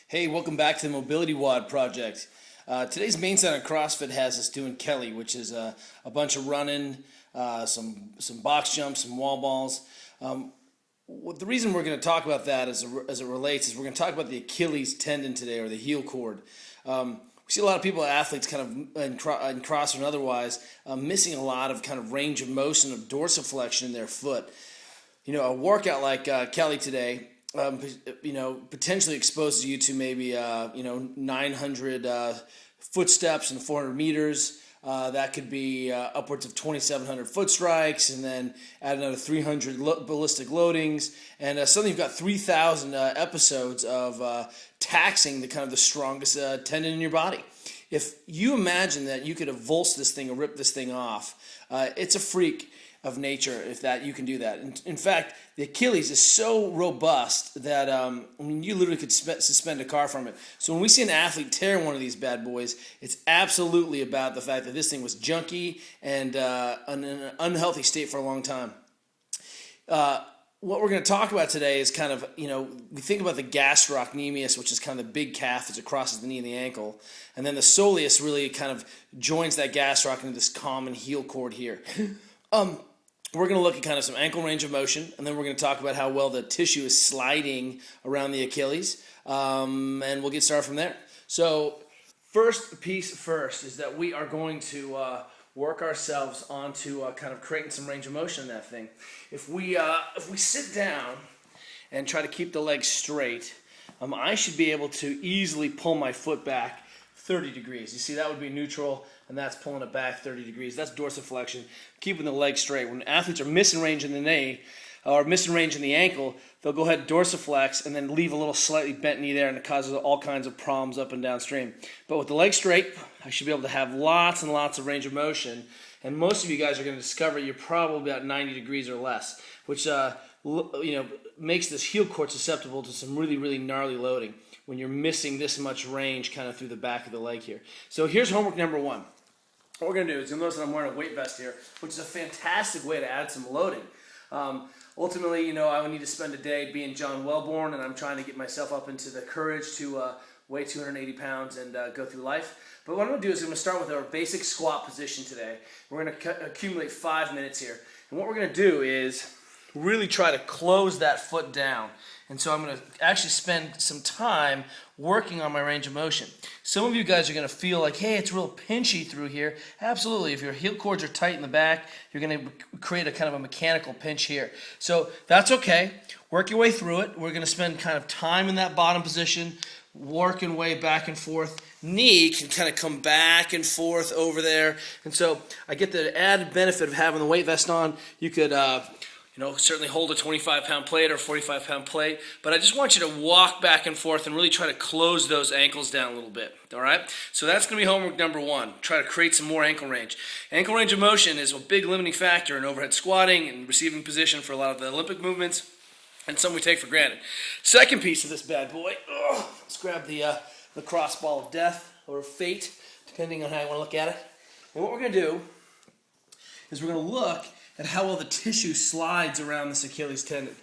Hey, welcome back to the MobilityWOD project. Today's main set on CrossFit has us doing Kelly, which is a bunch of running, some box jumps, some wall balls. The reason we're going to talk about that as it relates is we're going to talk about the Achilles tendon today, or the heel cord. We see a lot of people, athletes, kind of in CrossFit and otherwise, missing a lot of kind of range of motion of dorsiflexion in their foot. You know, a workout like Kelly today, potentially exposes you to maybe 900 footsteps and 400 meters. That could be upwards of 2,700 foot strikes, and then add another 300 ballistic loadings, and suddenly you've got 3,000 episodes of taxing the strongest tendon in your body. If you imagine that you could avulse this thing or rip this thing off, it's a freak of nature if that you can do that. In fact, the Achilles is so robust that you literally could suspend a car from it. So when we see an athlete tear one of these bad boys, it's absolutely about the fact that this thing was junky and in an unhealthy state for a long time. What we're going to talk about today is we think about the gastrocnemius, which is kind of the big calf that crosses the knee and the ankle, and then the soleus really kind of joins that gastroc into this common heel cord here. We're going to look at kind of some ankle range of motion, and then we're going to talk about how well the tissue is sliding around the Achilles, and we'll get started from there. So first piece first is that we are going to work ourselves onto kind of creating some range of motion in that thing. If we sit down and try to keep the legs straight, I should be able to easily pull my foot back 30 degrees. You see, that would be neutral, and that's pulling it back 30 degrees. That's dorsiflexion, keeping the leg straight. When athletes are missing range in the knee or missing range in the ankle, they'll go ahead and dorsiflex and then leave a little slightly bent knee there, and it causes all kinds of problems up and downstream. But with the leg straight, I should be able to have lots and lots of range of motion, and most of you guys are going to discover you're probably about 90 degrees or less, which makes this heel cord susceptible to some really, really gnarly loading when you're missing this much range kind of through the back of the leg here. So here's homework number one. What we're going to do is, you'll notice that I'm wearing a weight vest here, which is a fantastic way to add some loading. Ultimately, I would need to spend a day being John Wellborn, and I'm trying to get myself up into the courage to weigh 280 pounds and go through life. But what I'm going to do is I'm going to start with our basic squat position today. We're going to accumulate 5 minutes here. And what we're going to do is really try to close that foot down. And so I'm going to actually spend some time working on my range of motion. Some of you guys are going to feel like, hey, it's real pinchy through here. Absolutely. If your heel cords are tight in the back, you're going to create a kind of a mechanical pinch here. So that's okay. Work your way through it. We're going to spend kind of time in that bottom position, working way back and forth. Knee can kind of come back and forth over there. And so I get the added benefit of having the weight vest on. You could certainly hold a 25-pound plate or 45-pound plate, but I just want you to walk back and forth and really try to close those ankles down a little bit, all right? So that's going to be homework number one. Try to create some more ankle range. Ankle range of motion is a big limiting factor in overhead squatting and receiving position for a lot of the Olympic movements, and some we take for granted. Second piece of this bad boy, let's grab the cross ball of death or fate, depending on how you want to look at it. And what we're going to do is we're going to look at how well the tissue slides around this Achilles tendon.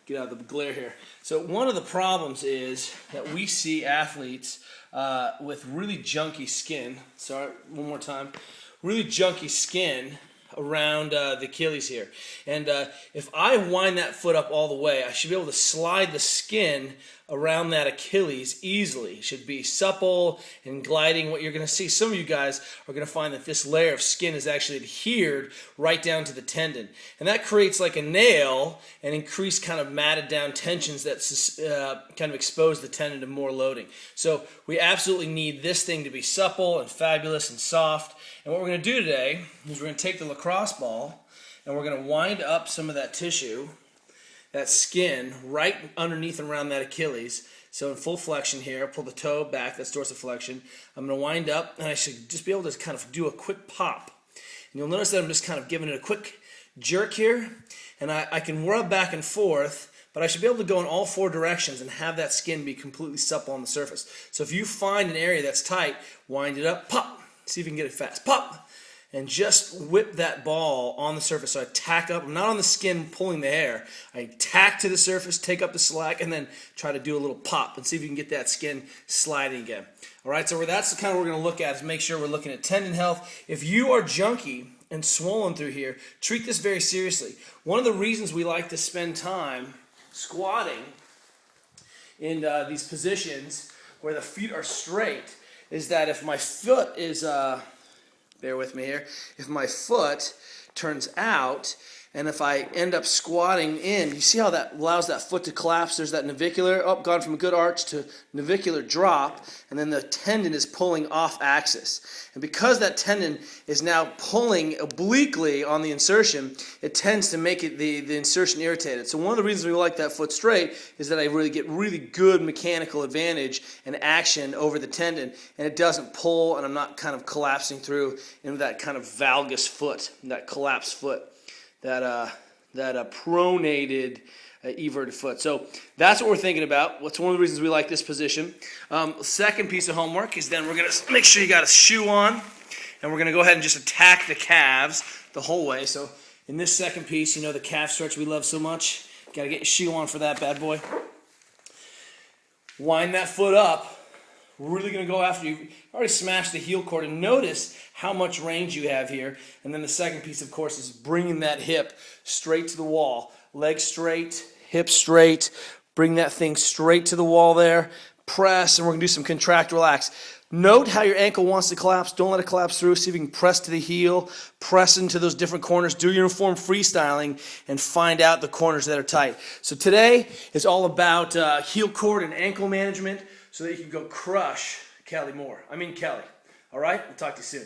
Get out of the glare here. So one of the problems is that we see athletes with really junky skin. Sorry, one more time. Really junky skin around the Achilles here. And if I wind that foot up all the way, I should be able to slide the skin around that Achilles easily. It should be supple and gliding. What you're going to see, some of you guys are going to find that this layer of skin is actually adhered right down to the tendon. And that creates like a nail and increased kind of matted down tensions that kind of expose the tendon to more loading. So we absolutely need this thing to be supple and fabulous and soft. And what we're going to do today is we're going to take the lacrosse ball and we're going to wind up some of that tissue, that skin, right underneath and around that Achilles. So in full flexion here, pull the toe back, that's dorsiflexion. I'm going to wind up, and I should just be able to kind of do a quick pop. And you'll notice that I'm just kind of giving it a quick jerk here, and I can rub back and forth, but I should be able to go in all 4 directions and have that skin be completely supple on the surface. So if you find an area that's tight, wind it up, pop. See if you can get it fast. Pop! and just whip that ball on the surface. So I tack up. I'm not on the skin pulling the hair. I tack to the surface, take up the slack, and then try to do a little pop and see if you can get that skin sliding again. All right, so that's the kind of what we're going to look at, is make sure we're looking at tendon health. If you are junky and swollen through here, treat this very seriously. One of the reasons we like to spend time squatting in these positions where the feet are straight is that if my foot is, bear with me here, if my foot turns out and if I end up squatting in, you see how that allows that foot to collapse? There's that navicular, gone from a good arch to navicular drop, and then the tendon is pulling off axis. And because that tendon is now pulling obliquely on the insertion, it tends to make it the insertion irritated. So one of the reasons we like that foot straight is that I really get really good mechanical advantage and action over the tendon, and it doesn't pull, and I'm not kind of collapsing through into that kind of valgus foot, that collapsed foot. That pronated everted foot. So that's what we're thinking about. What's one of the reasons we like this position. Second piece of homework is then we're going to make sure you got a shoe on, and we're going to go ahead and just attack the calves the whole way. So in this second piece, you know, the calf stretch we love so much. Got to get your shoe on for that bad boy. Wind that foot up. We're really going to go after you. Already smashed the heel cord, and notice how much range you have here. And then the second piece, of course, is bringing that hip straight to the wall. Leg straight, hip straight. Bring that thing straight to the wall there. Press, and we're going to do some contract, relax. Note how your ankle wants to collapse. Don't let it collapse through. See if you can press to the heel, press into those different corners, do uniform freestyling, and find out the corners that are tight. So today is all about heel cord and ankle management, so that you can go crush Kelly Moore. Kelly. All right? We'll talk to you soon.